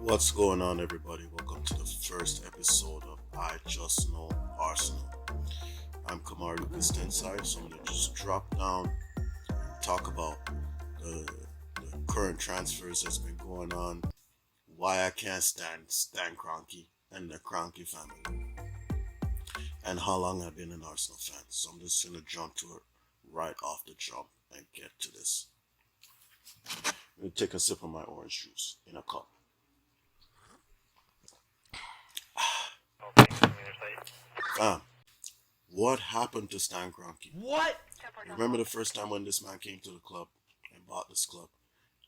What's going on, everybody? Welcome to the first episode of I Just Know Arsenal. I'm Kamar Lucas Tensai, so I'm going to just drop down and talk about the current transfers that's been going on, why I can't stand Kronke and the Kronke family, and how long I've been an Arsenal fan. So I'm just going to jump to it right off the jump and get to this. I'm going to take a sip of my orange juice in a cup. What happened to Stan Kronke? What? Remember the first time when this man came to the club and bought this club?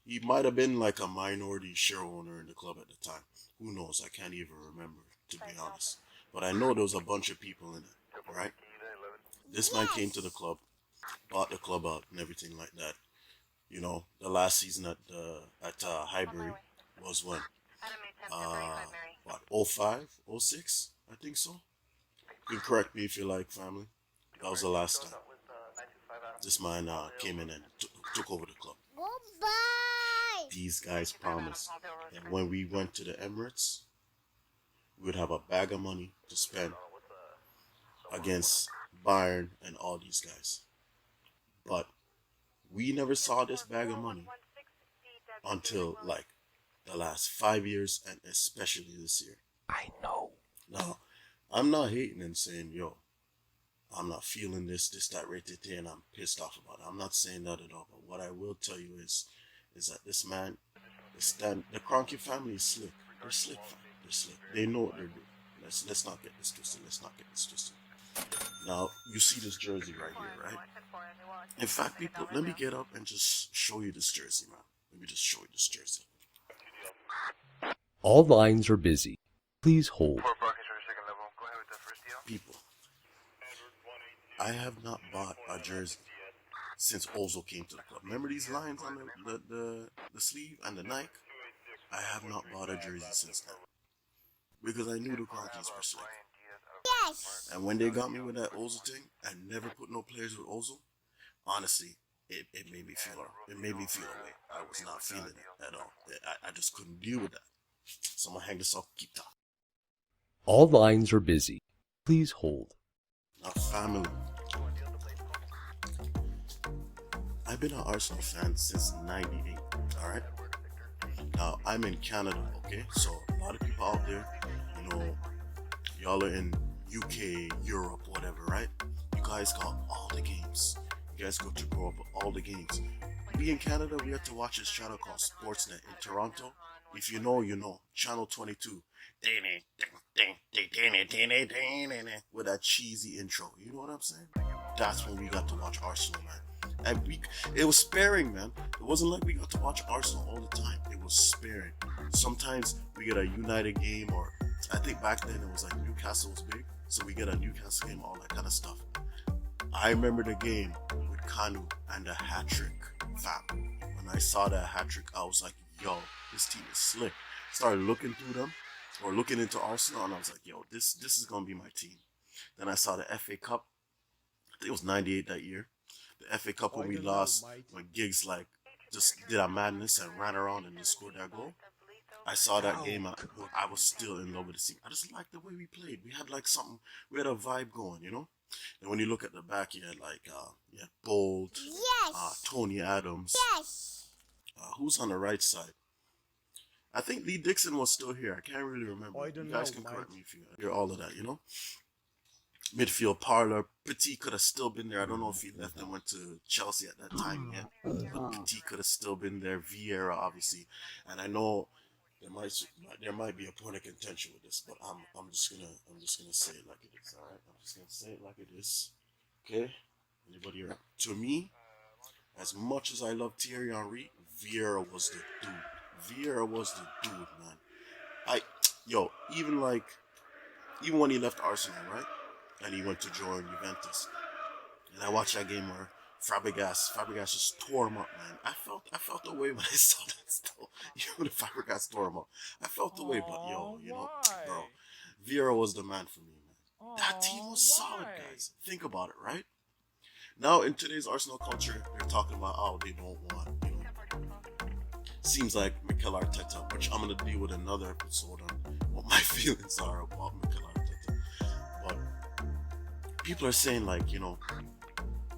He might have been like a minority share owner in the club at the time. Who knows? I can't even remember, to be honest. But I know there was a bunch of people in it, right? This man came to the club, bought the club out and everything like that. You know, the last season at Highbury was when? 05, 06? I think so. You can correct me if you like, family. That was the last time this man came in and took over the club. Goodbye. These guys promised that when we went to the Emirates, we would have a bag of money to spend against Bayern and all these guys. But we never saw this bag of money until like the last 5 years, and especially this year. I know. Now, I'm not hating and saying, yo, I'm not feeling this, that, right there, and I'm pissed off about it. I'm not saying that at all. But what I will tell you is that this man, the Kronke family is slick. They're slick, fam. They're slick. They know what they're doing. Let's not get this twisted. Now, you see this jersey right here, right? In fact, people, let me get up and just show you this jersey, man. Let me just show you this jersey. All lines are busy. Please hold. People, I have not bought a jersey since Ozil came to the club. Remember these lines on the sleeve and the Nike? I have not bought a jersey since then. Because I knew the Kronkes were slick. Yes. And when they got me with that Ozil thing, I never put no players with Ozil. Honestly, it made me feel away. I was not feeling it at all. I just couldn't deal with that. So I'm gonna hang this up, keep talking. All lines are busy. Please hold. Now, family, I've been an Arsenal fan since '98. All right. Now I'm in Canada. Okay, so a lot of people out there, you know, y'all are in UK, Europe, whatever, right? You guys got all the games. You guys go to grow up with all the games. We in Canada, we have to watch this channel called Sportsnet in Toronto. If you know, you know. Channel 22. With that cheesy intro. You know what I'm saying? That's when we got to watch Arsenal, man. And it was sparing, man. It wasn't like we got to watch Arsenal all the time. It was sparing. Sometimes we get a United game, or I think back then it was like Newcastle was big. So we get a Newcastle game, all that kind of stuff. I remember the game with Kanu and the hat-trick, fam. When I saw that hat-trick, I was like, yo, this team is slick. Started looking through them, or looking into Arsenal, and I was like, yo, this is going to be my team. Then I saw the FA Cup. I think it was 98 that year. The FA Cup when we lost, when Giggs like just did a madness and ran around and just scored that goal. I saw that game. I was still in love with the team. I just liked the way we played. We had like something, we had a vibe going, you know? And when you look at the back, you had like, you had Bold, Yes. Tony Adams. Yes. Who's on the right side? I think Lee Dixon was still here. I can't really remember. I don't You guys know, can Mike. correct me if you hear all of that, you know? Midfield Parlor. Petit could have still been there. I don't know if he left and went to Chelsea at that time yet. But Petit could have still been there. Vieira, obviously. And I know there might be a point of contention with this, but I'm just gonna say it like it is, alright? I'm just gonna say it like it is. Okay? Anybody here? To me, as much as I love Thierry Henry, Vieira was the dude. Vieira was the dude, man. Even when he left Arsenal, right? And he went to join Juventus. And I watched that game where Fabregas just tore him up, man. I felt the way when I saw that stuff. You know, the Fabregas tore him up. I felt the way, but yo, you know, bro, Vieira was the man for me, man. That team was solid, guys. Think about it, right? Now in today's Arsenal culture, they're talking about, oh, they don't want, you know, Seems like Mikel Arteta, which I'm gonna deal with another episode on what my feelings are about Mikel Arteta. But people are saying like,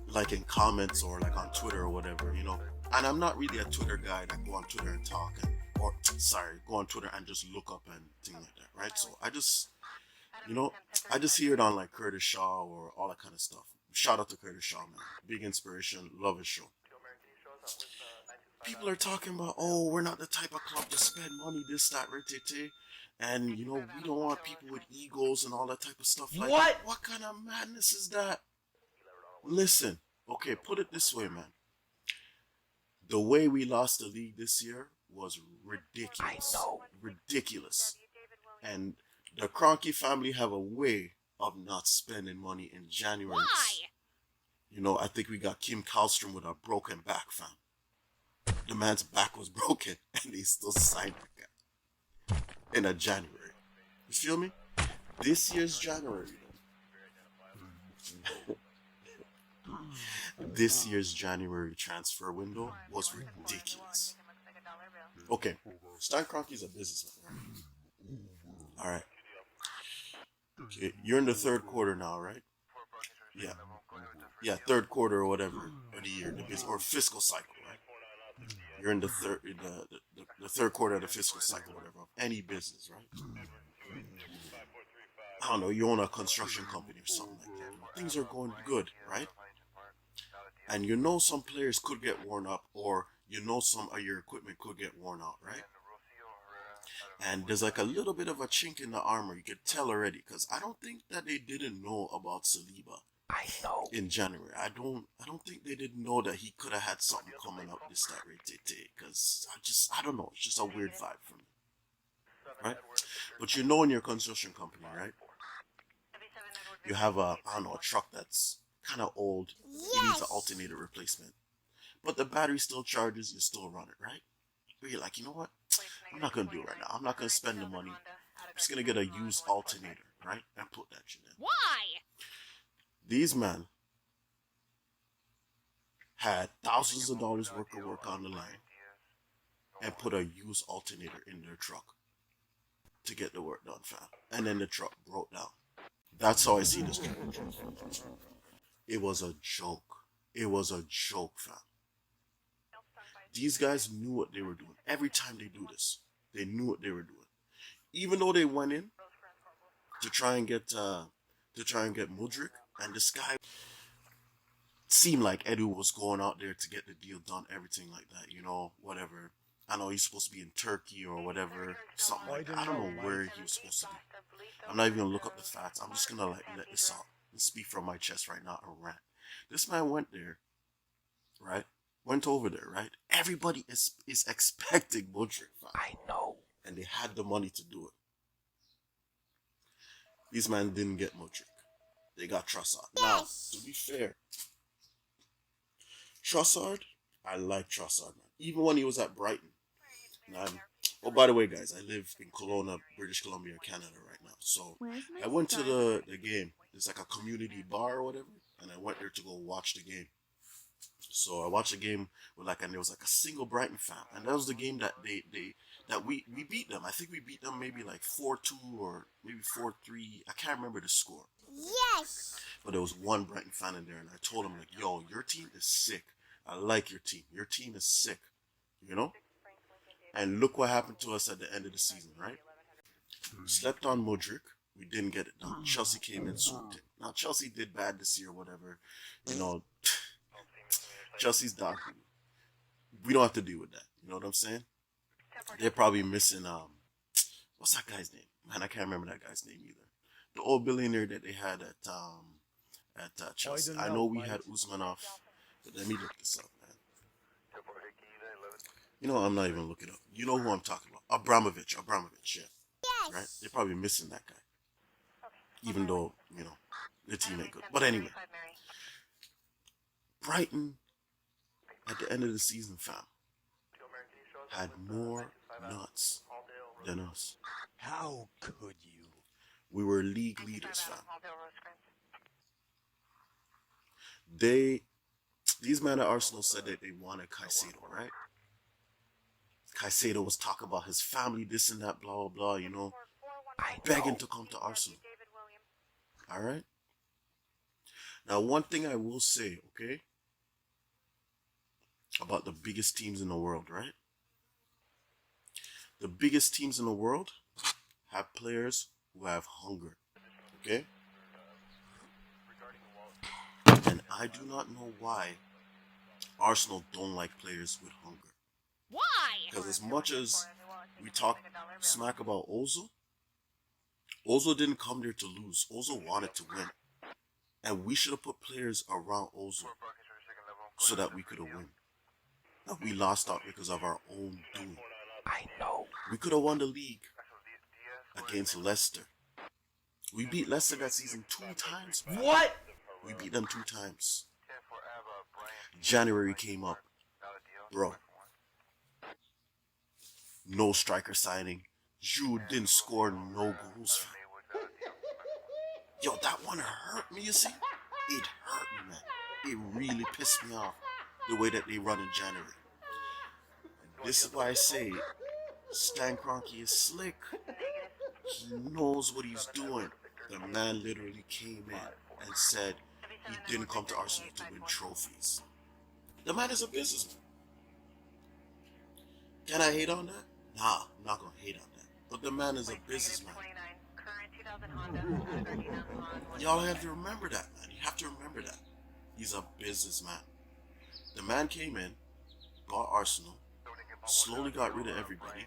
like in comments or like on Twitter or whatever, and I'm not really a Twitter guy that go on Twitter and talk go on Twitter and just look up and things like that, right? So I just hear it on like Curtis Shaw or all that kind of stuff. Shout out to Curtis Shaw, man. Big inspiration, love his show. People are talking about, oh, we're not the type of club to spend money, this, that, right, and we don't want people with egos and all that type of stuff. Like, what kind of madness is that? Listen, okay, put it this way, man. The way we lost the league this year was ridiculous. Ridiculous. And the Kronke family have a way of not spending money in January. Why? I think we got Kim Kallstrom with a broken back, fam. The man's back was broken and he still signed the guy in a January. You feel me? This year's January, this year's January transfer window was ridiculous. Okay, Stan Kroenke's a businessman, right? Alright. Okay, you're in the third quarter now, right? Yeah. Yeah, third quarter or whatever of the year, or fiscal cycle, right? You're in the third quarter of the fiscal cycle, whatever, of any business, right? I don't know, you own a construction company or something like that. Things are going good, right? And some players could get worn up, or some of your equipment could get worn out, right? And there's like a little bit of a chink in the armor. You could tell already, because I don't think that they didn't know about Saliba. I know. In January, I don't think they didn't know that he could have had something coming up this that right, because I don't know. It's just a weird vibe for me, right? But in your construction company, right? You have a truck that's kind of old. It needs an alternator replacement, but the battery still charges. You still run it, right? But you're like, you know what? I'm not gonna do it right now. I'm not gonna spend the money. I'm just gonna get a used alternator, right, and put that shit in. Why? These men had thousands of dollars worth of work on the line and put a used alternator in their truck to get the work done, fam. And then the truck broke down. That's how I see this truck. It was a joke. It was a joke, fam. These guys knew what they were doing. Every time they do this, they knew what they were doing. Even though they went in to try and get Mudryk, and this guy seemed like Edu was going out there to get the deal done, everything like that, whatever. I know he's supposed to be in Turkey or whatever, something like that. I don't know where he was supposed to be. I'm not even gonna look up the facts. I'm just gonna let this out and speak from my chest right now and rant. This man went there, right? Went over there, right? Everybody is expecting Mudryk. I know. And they had the money to do it. These men didn't get Mudryk. They got Trossard. Now, to be fair, Trossard, I like Trossard, man. Even when he was at Brighton. Oh, by the way, guys, I live in Kelowna, British Columbia, Canada right now. So I went to the game. It's like a community bar or whatever. And I went there to go watch the game. So I watched the game and there was like a single Brighton fan. And that was the game that we beat them. I think we beat them maybe like 4-2 or maybe 4-3. I can't remember the score. Yes. But there was one Brighton fan in there, and I told him, like, yo, your team is sick. I like your team. Your team is sick, And look what happened to us at the end of the season, right? We slept on Mudryk. We didn't get it done. Chelsea came and swooped it. Now, Chelsea did bad this year, whatever. Chelsea's dog. We don't have to deal with that. You know what I'm saying? They're probably missing, what's that guy's name? Man, I can't remember that guy's name either. The old billionaire that they had at Chelsea. I know we had Usmanov, but let me look this up, man. I'm not even looking up. You know who I'm talking about? Abramovich, yeah. Yes. Right? They're probably missing that guy. Even though, the team ain't good. But anyway, Brighton, at the end of the season, fam, had more nuts than us. How could you? We were league leaders, fam. These men at Arsenal said that they wanted Caicedo, right? Caicedo was talking about his family, this and that, blah, blah, blah, you know, begging to come to Arsenal. All right? Now, one thing I will say, okay, about the biggest teams in the world, right? The biggest teams in the world have players who have hunger, okay? And I do not know why Arsenal don't like players with hunger. Why? Because as much as we talk smack about Ozil, Ozil didn't come there to lose. Ozil wanted to win. And we should have put players around Ozil so that we could have won. Now, we lost out because of our own doing. I know. We could have won the league against Leicester. We beat Leicester that season 2 times. Man. What? We beat them 2 times. January came up. Bro. No striker signing. Jude didn't score no goals. Yo, that one hurt me, you see? It hurt me, man. It really pissed me off the way that they run in January. And this is why I say Stan Kronke is slick. He knows what he's doing. The man literally came in and said he didn't come to Arsenal to win trophies. The man is a businessman. Can I hate on that? Nah, I'm not gonna hate on that. But the man is a businessman. Y'all have to remember that, man. You have to remember that. He's a businessman. The man came in, bought Arsenal, slowly got rid of everybody.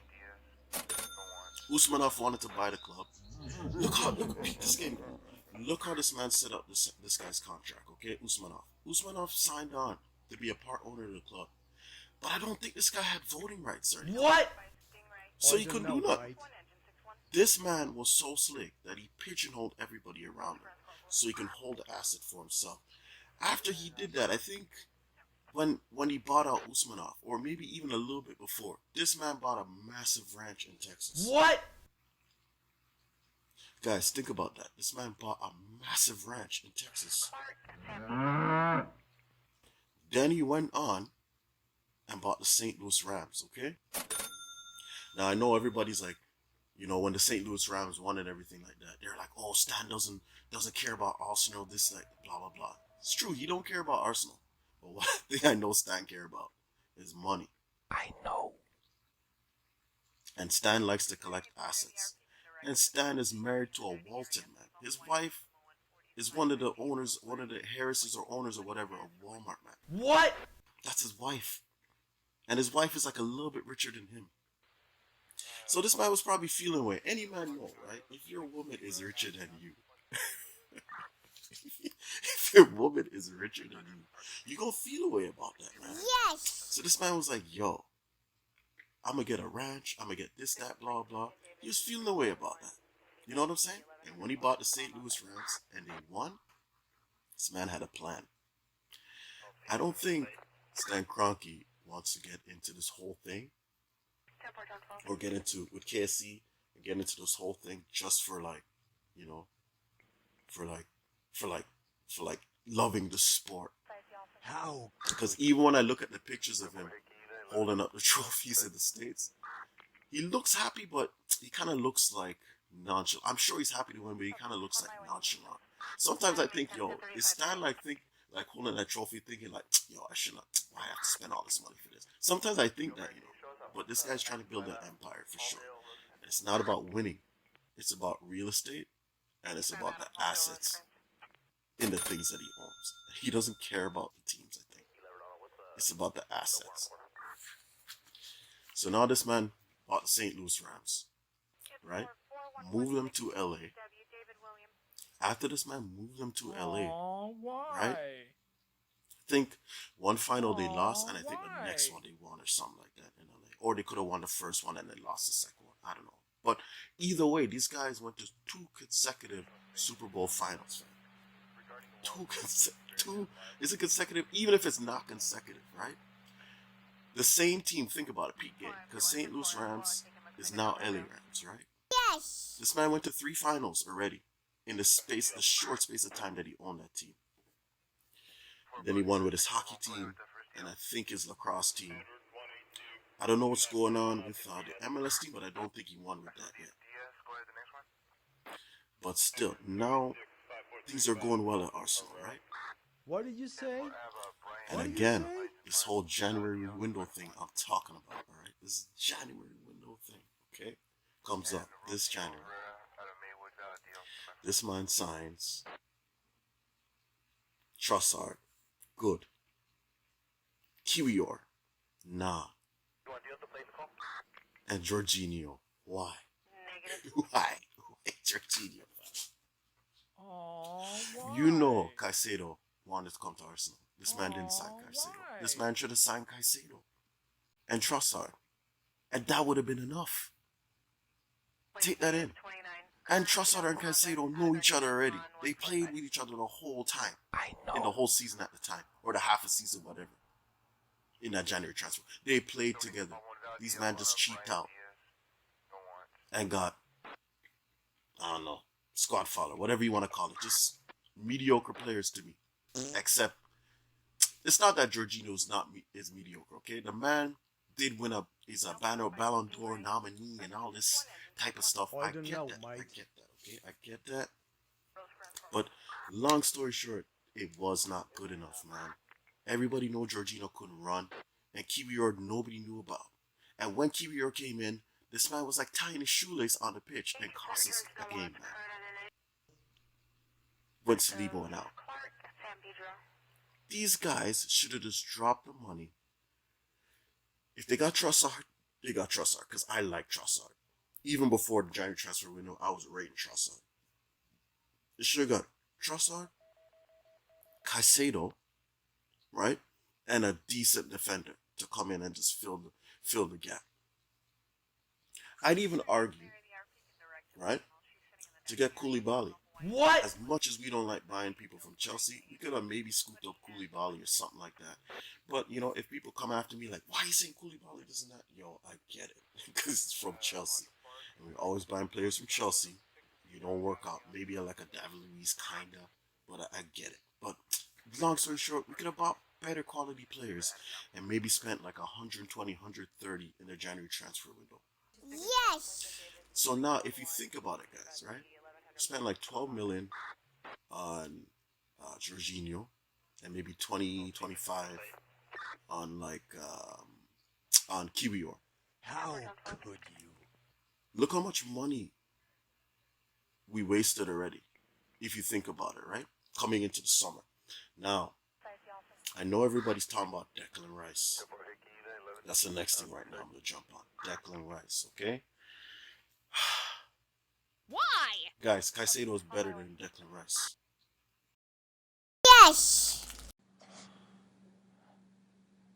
Usmanov wanted to buy the club. Look, peep this game. Look how this man set up this guy's contract, okay? Usmanov. Usmanov signed on to be a part owner of the club. But I don't think this guy had voting rights or anything. What? So he couldn't do nothing. This man was so slick that he pigeonholed everybody around him so he can hold the asset for himself. After he did that, I think when he bought out Usmanov, or maybe even a little bit before, this man bought a massive ranch in Texas. What? Guys, think about that. This man bought a massive ranch in Texas. Then he went on and bought the St. Louis Rams, okay? Now, I know everybody's like, you know, when the St. Louis Rams won and everything like that, they're like, oh, Stan doesn't care about Arsenal, this, like, blah, blah, blah. It's true, he don't care about Arsenal. But one thing I know Stan care about is money. I know. And Stan likes to collect assets. And Stan is married to a Walton, man. His wife is one of the owners, one of the Harrises or owners or whatever of Walmart, man. What? That's his wife. And his wife is like a little bit richer than him. So this man was probably feeling away. Any man know, right? If your woman is richer than you, if your woman is richer than you gonna feel away about that, man. Yes. So this man was like, yo, I'm gonna get a ranch, I'm gonna get this, that, blah, blah. He was feeling away about that. You know what I'm saying? And when he bought the St. Louis Rams and they won, this man had a plan. I don't think Stan Kroenke wants to get into this whole thing or get into with KSC and get into this whole thing just for like, you know, for like loving the sport. How? Because even when I look at the pictures of him holding up the trophies in the States, he looks happy, but he kind of looks like nonchalant. I'm sure he's happy to win, but he kind of looks like nonchalant. Sometimes I think, yo, is Stan like holding that trophy thinking like, yo, I should not, why I have to spend all this money for this? Sometimes I think that, you know, but this guy's trying to build an empire for sure. And it's not about winning. It's about real estate, and it's about the assets in the things that he owns. He doesn't care about the teams, I think. It's about the assets. So now this man bought the St. Louis Rams, right? Moved them to LA. After this man moved them to LA, right? I think one final they lost, and I think the next one they won or something like that in LA. Or they could have won the first one and then lost the second one. I don't know. But either way, these guys went to 2 consecutive Super Bowl finals. Two is it consecutive? Even if it's not consecutive, right? The same team, think about it, peak game. Because St. Louis Rams is now LA Rams, right? Yes. This man went to 3 finals already in the short space of time that he owned that team. Then he won with his hockey team and I think his lacrosse team. I don't know what's going on with the MLS team, but I don't think he won with that yet. But still, now things are going well at Arsenal, right? What did you say? And What did you again, say? this whole January window thing I'm talking about, all right? This January window thing, okay? Comes up this January. This man signs Trossard, good. Kiwior, nah. And Jorginho, why? Why? Jorginho. Why? You know Caicedo wanted to come to Arsenal. This man didn't sign Aw, Caicedo. why? This man should have signed Caicedo and Trossard. And that would have been enough. Take that in. And Trossard and Caicedo know each other already. They played with each other the whole time. I know. In the whole season at the time. Or the half a season, whatever. In that January transfer. They played together. These men just cheaped out. And got, I don't know, squad follower, whatever you want to call it. Just mediocre players to me. Except, it's not that Jorginho's is mediocre, okay? The man did win he's a Ballon d'Or nominee and all this type of stuff. I I don't get know, that. I mate. get that, okay? I get that. But long story short, it was not good enough, man. Everybody knew Jorginho couldn't run. And Kiwior nobody knew about. And when Kiwior came in, this man was like tying his shoelace on the pitch and cost us the game, man. When Saliba went out. These guys should have just dropped the money. If they got Trossard, they got Trossard. Because I like Trossard. Even before the January transfer window, I was rating Trossard. They should have got Trossard, Caicedo, right? And a decent defender to come in and just fill the gap. I'd even argue, right, to get Koulibaly. What? As much as we don't like buying people from Chelsea, we could have maybe scooped up Koulibaly or something like that. But, you know, if people come after me like, why are you saying Koulibaly doesn't that? Yo, I get it. Because it's from Chelsea. And we're always buying players from Chelsea. You don't work out. Maybe I like a David Luiz, kind of. But I get it. But long story short, we could have bought better quality players and maybe spent like 120, 130 in the January transfer window. Yes. So now, if you think about it, guys, right? Spent like 12 million on Jorginho and maybe 20, 25 on like on Kiwior. How could you? Look how much money we wasted already, if you think about it, right? Coming into the summer. Now, I know everybody's talking about Declan Rice. That's the next thing right now I'm going to jump on. Declan Rice, okay? Why? Guys, Caicedo is better than Declan Rice. Yes.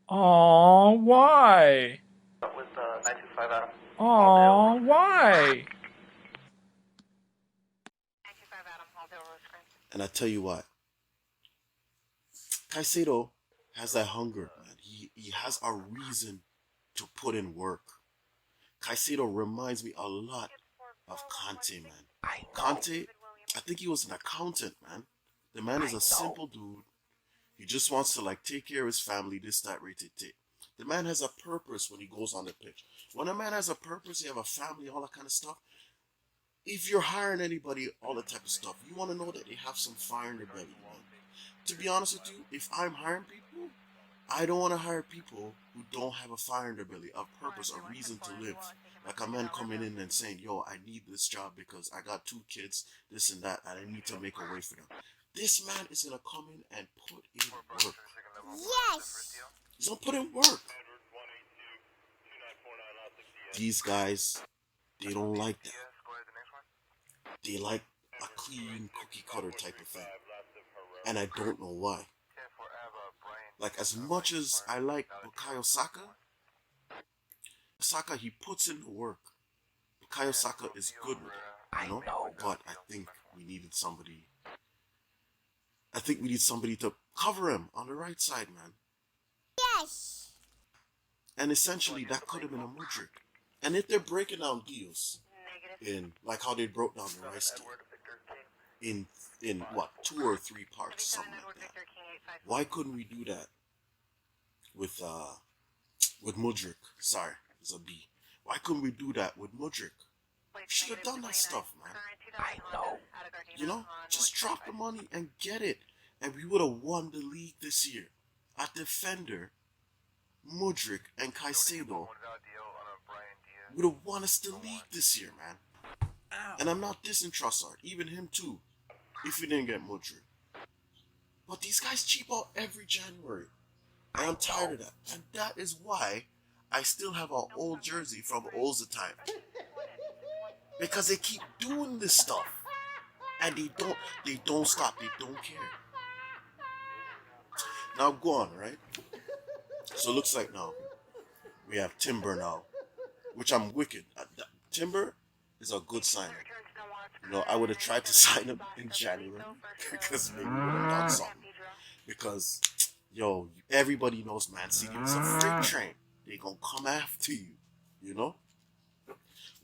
Aww, why? With 925 Adam. Aww, why? And I tell you what, Caicedo has that hunger, man. He has a reason to put in work. Caicedo reminds me a lot of Kronke, man. Kronke, I think he was an accountant, man. The man is a simple dude. He just wants to like take care of his family, this, that, rated. The man has a purpose when he goes on the pitch. When a man has a purpose, you have a family, all that kind of stuff. If you're hiring anybody, all that type of stuff, you want to know that they have some fire in their belly, man. To be honest with you, if I'm hiring people, I don't want to hire people who don't have a fire in their belly, a purpose, a reason to live. Like a man coming in and saying, yo, I need this job because I got 2 kids, this and that, and I need to make a way for them. This man is going to come in and put in work. Yes. He's going to put in work. These guys, they don't like that. They like a clean cookie cutter type of thing. And I don't know why. Like, as much as I like Bukayo Saka, he puts in the work. Bukayo Saka is good with it, you know? But I think we need somebody to cover him on the right side, man. Yes. And essentially, that could have been a Mudryk. And if they're breaking down deals, in like how they broke down the Rice deal, in what, 2 or 3 parts, something like that. Why couldn't we do that with with Mudryk. Sorry, it's a B. Why couldn't we do that with Mudryk? Should have done that stuff, man. I know. You know, just drop the money and get it, and we would have won the league this year. At defender, Mudryk and Caicedo would have won us the league this year, man. And I'm not dissing Trossard, even him too, if we didn't get Mudryk. But these guys cheap out every January. And I'm tired of that. And that is why I still have our old jersey from Oza time. Because they keep doing this stuff. And they don't stop. They don't care. Now go on, right? So it looks like now we have Timber now, which I'm wicked. Timber is a good signing. You know, I would have tried to sign him in January because maybe we would have done something. Because, yo, everybody knows Man City is a freight train. They gonna come after you, you know?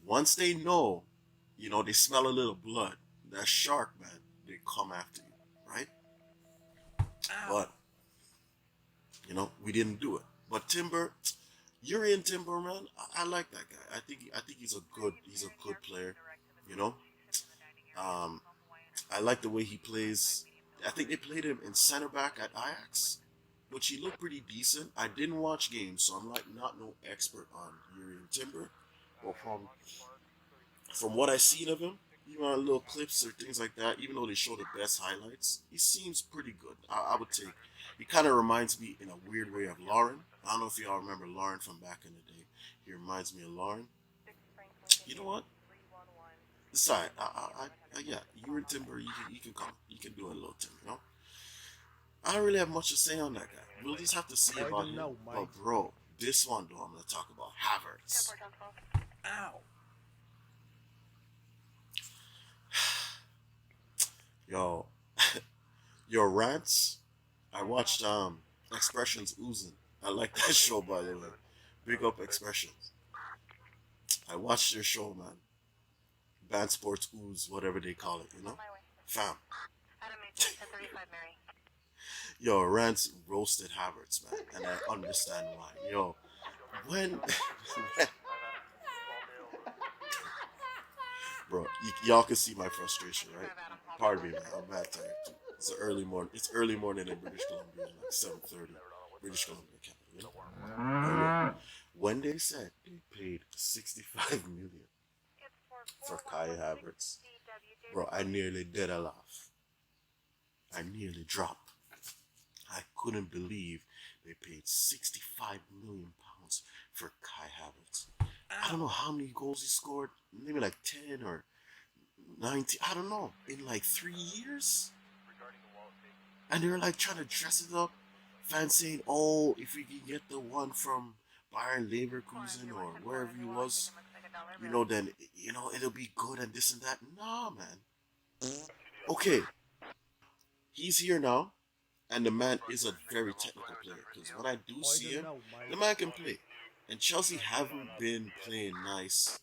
Once they know, you know, they smell a little blood, that shark, man, they come after you, right? But, you know, we didn't do it. But Timber, you're in Timber, man. I like that guy. I think he's a good player, you know? I like the way he plays. I think they played him in center back at Ajax, which he looked pretty decent. I didn't watch games, so I'm like not no expert on Urian Timber. But from what I've seen of him, even on little clips or things like that, even though they show the best highlights, he seems pretty good. I would take. He kind of reminds me in a weird way of Lauren. I don't know if y'all remember Lauren from back in the day. He reminds me of Lauren. You know what? Decide. Yeah, Urian Timber, you can come. You can do a little Timber, you know? I don't really have much to say on that guy. We'll just have to see about him. But bro, this one though, I'm gonna talk about Havertz. Ow. Your rants. I watched Expressions Oozing. I like that show, by the way. Big up Expressions. I watched their show, man. Band Sports Ooze, whatever they call it, you know? Fam. Yo, Rance roasted Havertz, man, and I understand why. Yo, when bro, y'all can see my frustration, right? Pardon me, man. I'm mad tired too. It's early morning. It's early morning in British Columbia, like 7:30, British Columbia capital. You know? When they said they paid 65 million for Kai Havertz, bro, I nearly did a laugh. I nearly dropped. I couldn't believe they paid 65 million pounds for Kai Havertz. I don't know how many goals he scored, maybe like 10 or 19, I don't know, in like 3 years. And they're like trying to dress it up, fans saying, oh, if we can get the one from Bayern Leverkusen or wherever he was, you know, then, you know, it'll be good and this and that. Nah, man. Okay, he's here now. And the man is a very technical player. Because when I do see him, the man can play. And Chelsea haven't been playing nice.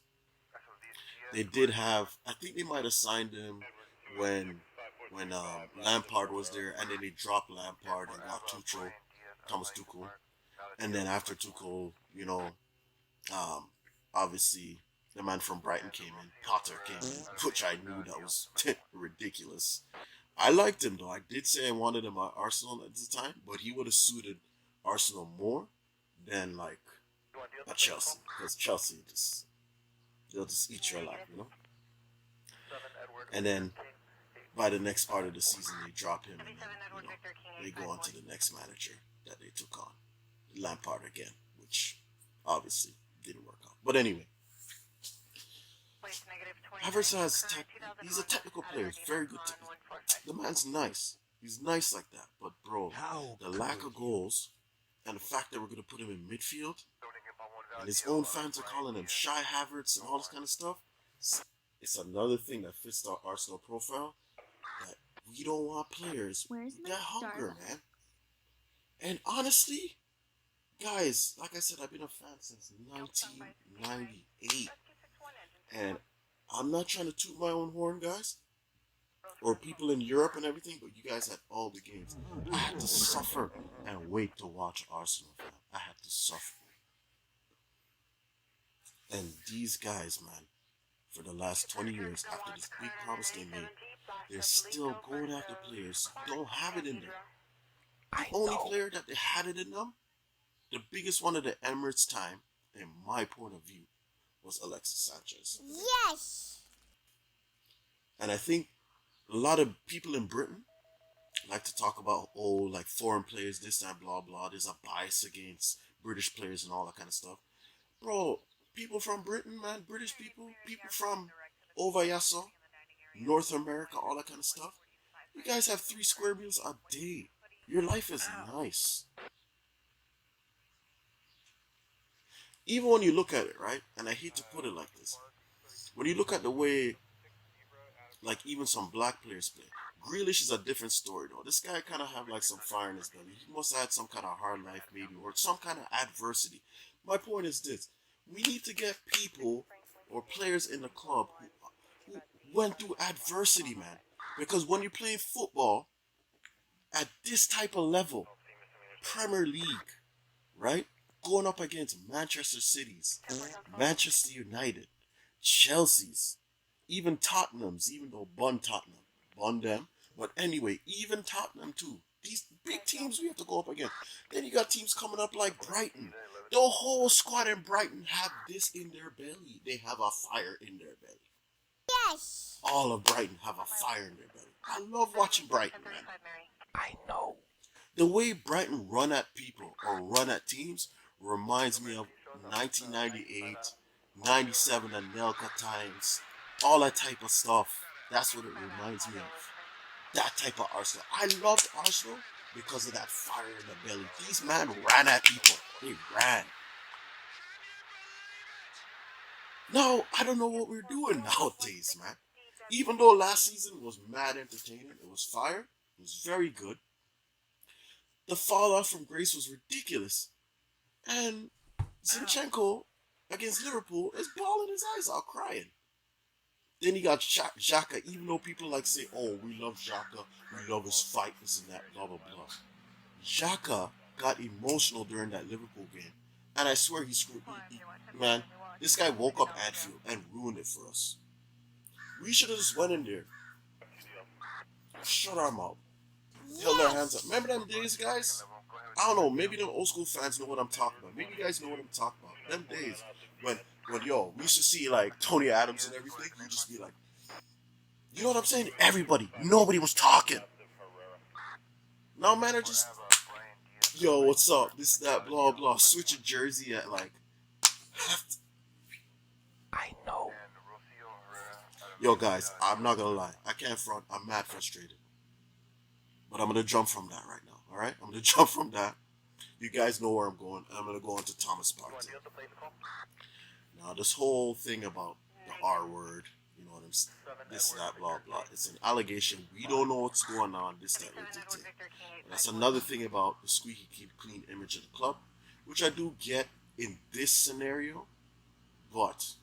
They did have, I think they might have signed him when Lampard was there. And then they dropped Lampard and got Tuchel, Thomas Tuchel. And then after Tuchel, you know, obviously the man from Brighton came in. Potter came in, which I knew that was ridiculous. I liked him though. I did say I wanted him at Arsenal at the time, but he would have suited Arsenal more than like at Chelsea, because Chelsea they'll just eat your life, you know. And then by the next part of the season, they drop him, and then, you know, they go on to the next manager that they took on, Lampard again, which obviously didn't work out. But anyway. Havertz he's a technical player. He's very good. The man's nice. He's nice like that. But bro, the lack of goals and the fact that we're gonna put him in midfield, and his own fans are calling him Shy Havertz and all this kind of stuff. It's another thing that fits our Arsenal profile. That we don't want players that hunger, man. And honestly, guys, like I said, I've been a fan since 1998. And I'm not trying to toot my own horn, guys, or people in Europe and everything, but you guys had all the games. I had to suffer and wait to watch Arsenal, fam. I had to suffer. And these guys, man, for the last 20 years, after this big promise they made, they're still going after players who don't have it in them. The only player that they had it in them, the biggest one of the Emirates time, in my point of view, was Alexis Sanchez. Yes. And I think a lot of people in Britain like to talk about, oh, like foreign players, this, that, blah, blah. There's a bias against British players and all that kind of stuff. Bro, people from Britain, man, British people from Ovayaso, North America, all that kind of stuff. You guys have 3 square meals a day. Your life is nice. Even when you look at it, right? And I hate to put it like this. When you look at the way, like even some black players play, Grealish is a different story though. This guy kind of have like some fire in his belly. He must have had some kind of hard life maybe, or some kind of adversity. My point is this. We need to get people or players in the club who went through adversity, man. Because when you're playing football at this type of level, Premier League, right? Going up against Manchester Cities, Manchester United, Chelsea's, even Tottenham's, even though bun them. But anyway, even Tottenham too. These big teams we have to go up against. Then you got teams coming up like Brighton. The whole squad in Brighton have this in their belly. They have a fire in their belly. Yes. All of Brighton have a fire in their belly. I love watching Brighton, man. I know. The way Brighton run at people or run at teams reminds me of 1998, 97 Anelka times, all that type of stuff. That's what it reminds me of. That type of Arsenal. I loved Arsenal because of that fire in the belly. These men ran at people. They ran. No, I don't know what we're doing nowadays, man. Even though last season was mad entertaining, it was fire, it was very good. The fall off from grace was ridiculous. And Zinchenko against Liverpool is bawling his eyes out, crying. Then he got Xhaka, even though people like say, oh, we love Xhaka, we love his fight, this and that, blah, blah, blah. Xhaka got emotional during that Liverpool game. And I swear he screwed me. Man, this guy woke up Anfield and ruined it for us. We should have just went in there, shut our mouth, held our hands up. Remember them days, guys? I don't know, maybe them old school fans know what I'm talking about. Maybe you guys know what I'm talking about. Them days when yo, we used to see like Tony Adams and everything, you just be like, you know what I'm saying? Everybody, nobody was talking. Now man are just, yo, what's up? This, that, blah, blah. Switch a jersey at like half. I know. Yo guys, I'm not gonna lie. I can't front. I'm mad frustrated. But I'm gonna jump from that right now. Alright? I'm gonna jump from that. You guys know where I'm going. I'm gonna go on to Thomas Partey. Now this whole thing about the R word, you know what I'm saying? This, that, blah, blah. It's an allegation. We don't know what's going on. This, that, that. That's another thing about the squeaky clean image of the club, which I do get in this scenario, but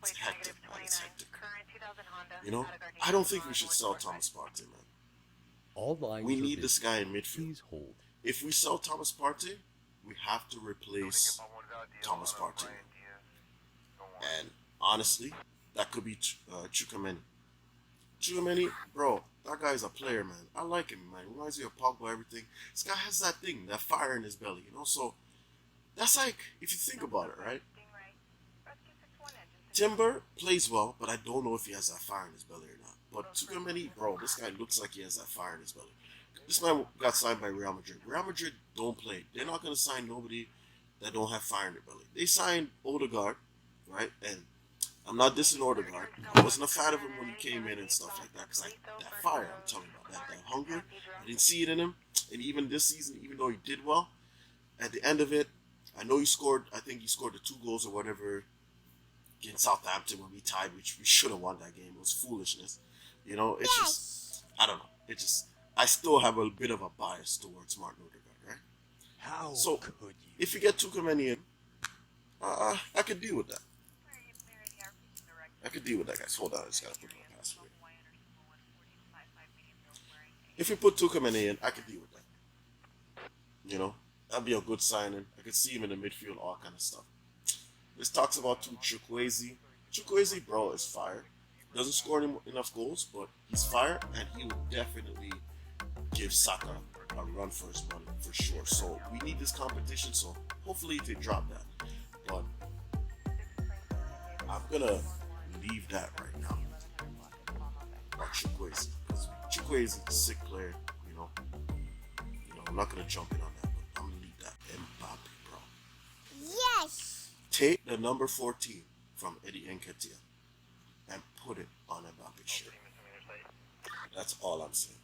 it's hectic, man. It's hectic. You know, I don't think we should sell Thomas Partey, man. All lines We are need busy. this guy in midfield. Please hold. If we sell Thomas Partey, we have to replace Thomas Partey. And honestly, that could be Chukwemeni. Chukwemeni, bro, that guy's a player, man. I like him, man. Reminds me of Pogba, everything. This guy has that thing, that fire in his belly, you know? So, that's like, if you think about it, right? Timber plays well, but I don't know if he has that fire in his belly or not. But Chukwemeni, bro, this guy looks like he has that fire in his belly. This man got signed by Real Madrid. Real Madrid don't play. They're not going to sign nobody that don't have fire in their belly. They signed Odegaard, right? And I'm not dissing Odegaard. I wasn't a fan of him when he came in and stuff like that. Because that fire, I'm telling you about, that hunger, I didn't see it in him. And even this season, even though he did well, at the end of it, I know he scored, I think he scored the 2 goals or whatever against Southampton when we tied, which we should have won that game. It was foolishness. You know, it's just, I don't know. It just, I still have a bit of a bias towards Martin Odegaard, right? How So, could you? if you get Chukwemeni in, I could deal with that. I could deal with that, guys. Hold on, I just gotta put my password. If you put Chukwemeni in, I could deal with that. You know, that'd be a good signing. I could see him in the midfield, all kind of stuff. This talks about too Chukwueze. Chukwueze, bro, is fire. Doesn't score enough goals, but he's fire, and he will definitely give Saka a run for his money for sure. So we need this competition. So hopefully they drop that. But I'm gonna leave that right now about Chukwueze because Chukwueze is a sick player. I'm not gonna jump in on that, but I'm gonna leave that. Mbappe, bro. Yes. Take the number 14 from Eddie Nketiah and put it on Mbappe's shirt. That's all I'm saying.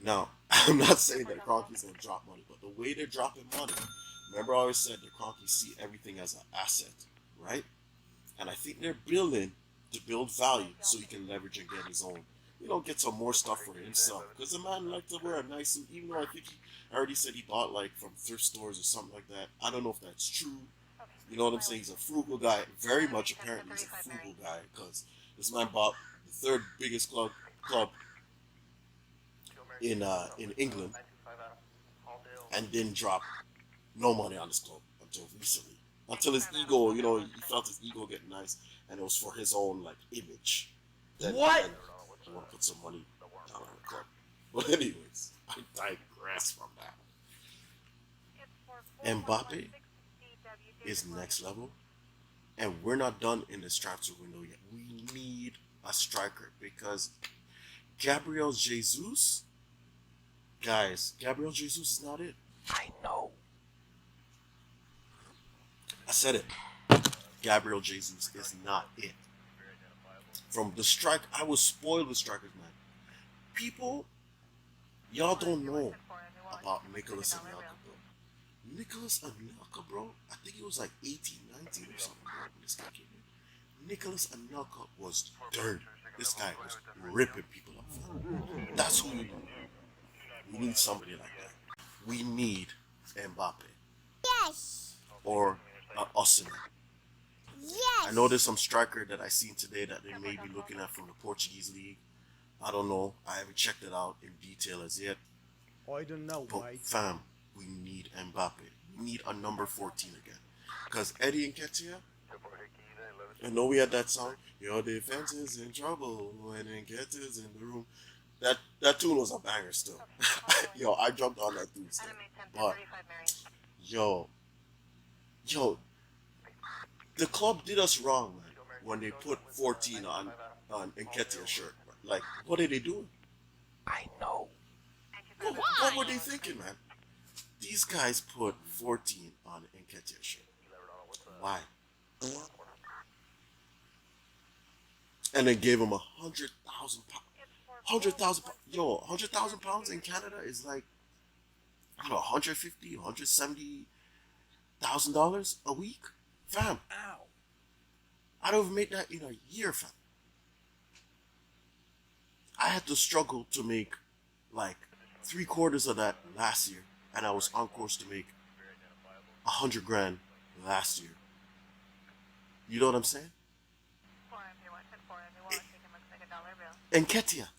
Now, I'm not saying that Kronke's gonna drop money, but the way they're dropping money, remember I always said that Kronke see everything as an asset, right? And I think they're building to build value so he can leverage and get his own, get some more stuff for himself. Because the man liked to wear a nice suit, even though I think I already said he bought like from thrift stores or something like that. I don't know if that's true. You know what I'm saying? He's a frugal guy. Very much apparently he's a frugal guy because this man bought the third biggest club in England and didn't drop no money on this club until recently. Until his ego, he felt his ego get nice, and it was for his own like image. What? I want to put some money down on the club. But anyways, I digress from that. Mbappe is next level, and we're not done in this transfer window yet. We need a striker because Gabriel Jesus, guys, Gabriel Jesus is not it. I know. I said it. Gabriel Jesus is not it. From the strike, I was spoiled with strikers, man. People, y'all don't know about Nicholas Anelka, bro. Nicholas Anelka, bro, I think he was like 18, 19 or something, bro, when this guy came in. Nicholas Anelka was dirt. This guy was ripping people up. That's who we need. We need somebody like that. We need Mbappe. Yes. Or Osimhen. Yes. I know there's some striker that I seen today that they may be looking at from the Portuguese league. I don't know. I haven't checked it out in detail as yet. I don't know, But mate. fam, we need Mbappe. We need a number 14 again. Because Eddie Nketiah, I know we had that song, your defense is in trouble when Nketiah's in the room. That tune was a banger still. Yo, I jumped on that tune still. But, yo, the club did us wrong, man, when they put 14 on Nketiah's shirt. Like, what are they doing? I know. What were they thinking, man? These guys put 14 on Nketiah's shirt. Why? And then gave him 100,000 pounds. 100,000 pounds. Yo, 100,000 pounds in Canada is like, I don't know, 150, 170,000 dollars a week, fam. Ow. I don't even make that in a year, fam. I had to struggle to make like 3/4 of that last year, and I was on course to make 100 grand last year. You know what I'm saying? Nketiah.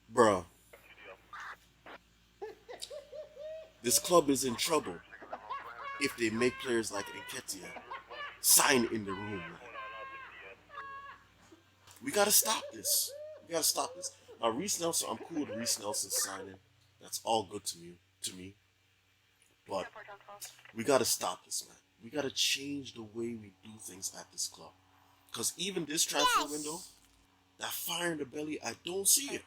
Bro. This club is in trouble if they make players like Nketiah sign in the room. Man. We gotta stop this. Now, Reece Nelson, I'm cool with Reece Nelson signing. That's all good to me. But we gotta stop this, man. We gotta change the way we do things at this club. Because even this transfer window, that fire in the belly, I don't see it.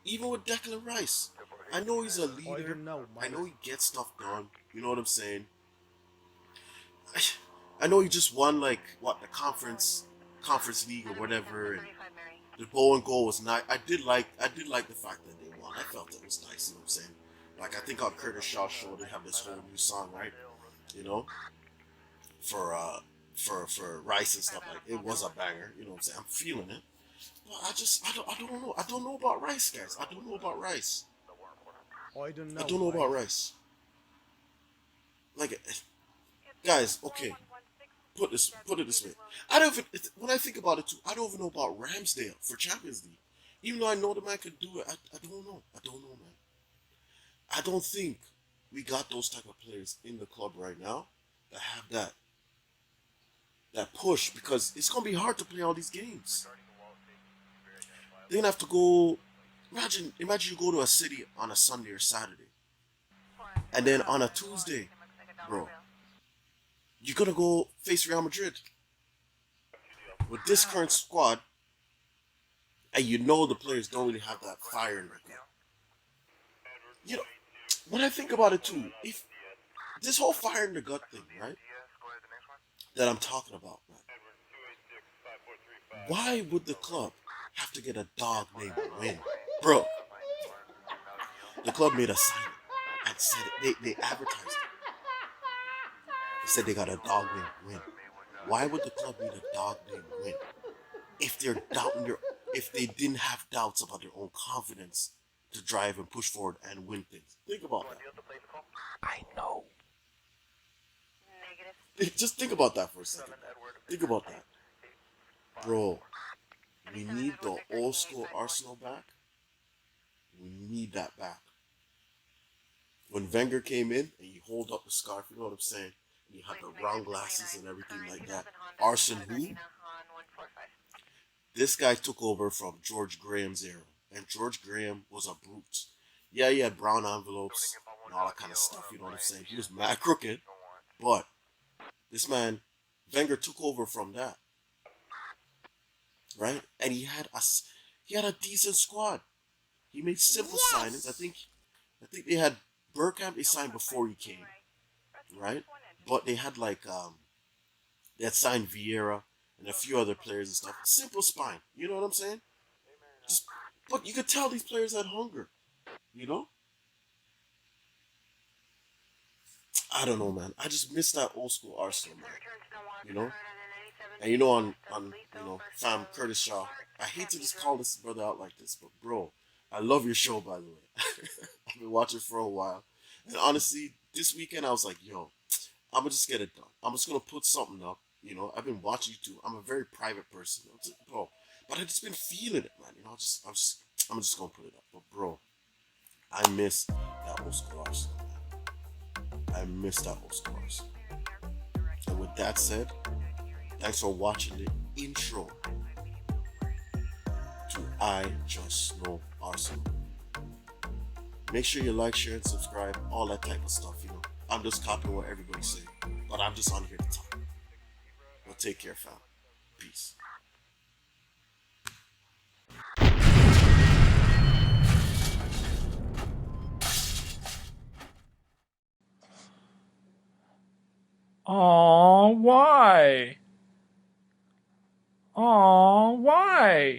Even with Declan Rice. I know he's a leader. I know he gets stuff done. You know what I'm saying? I know he just won the conference league or whatever. And the bow and goal was nice. I did like the fact that they won. I felt it was nice. You know what I'm saying? Like, I think on Curtis Shaw's show they have this whole new song, right? You know, for Rice and stuff like that. It was a banger. You know what I'm saying? I'm feeling it. But I don't know. I don't know about Rice, guys. I don't know about Rice. I don't know. I don't know about Rice. Like, guys, okay. Put it this way. When I think about it too, I don't even know about Ramsdale for Champions League. Even though I know the man could do it, I don't know. I don't know, man. I don't think we got those type of players in the club right now that have that push, because it's gonna be hard to play all these games. They're gonna have to go. Imagine you go to a city on a Sunday or Saturday, and then on a Tuesday, bro, you're gonna go face Real Madrid with this current squad, and you know the players don't really have that fire in their gut. You know, when I think about it too, if this whole fire in the gut thing, right, that I'm talking about, man, why would the club have to get a dog named Win? Bro, the club made a sign and said it. They advertised it. They said they got a dog named Win. Why would the club need a dog named Win if they're doubting if they didn't have doubts about their own confidence to drive and push forward and win things? Think about that. I know. Just think about that for a second. Think about that. Bro, we need the old school Arsenal back. We need that back. When Wenger came in and he hold up the scarf, you know what I'm saying? And he had the round glasses and everything like that. Arsene who? This guy took over from George Graham's era. And George Graham was a brute. Yeah, he had brown envelopes and all that kind of stuff, you know what I'm saying? He was mad crooked. But this man, Wenger took over from that. Right? And he had a decent squad. He made simple signings. I think they had Bergkamp. They signed before he came, right? But they had they had signed Vieira and a few other players and stuff. Simple spine. You know what I'm saying? But you could tell these players had hunger. You know? I don't know, man. I just miss that old school Arsenal, man. You know? And you know, on fam Curtis Shaw, I hate to just call this brother out like this, but bro, I love your show, by the way. I've been watching for a while. And honestly, this weekend I was like, yo, I'm going to just get it done. I'm just going to put something up. You know, I've been watching you too. I'm a very private person. Bro, but I've just been feeling it, man. You know, I'm just going to put it up. But bro, I miss that old school Arsenal, man. I miss that old school Arsenal. And with that said, thanks for watching the intro to I Just Know Arsenal. Make sure you like, share, and subscribe, all that type of stuff, you know. I'm just copying what everybody's saying, but I'm just on here to talk. Well, take care, fam. Peace. Aw, why? Aw, why?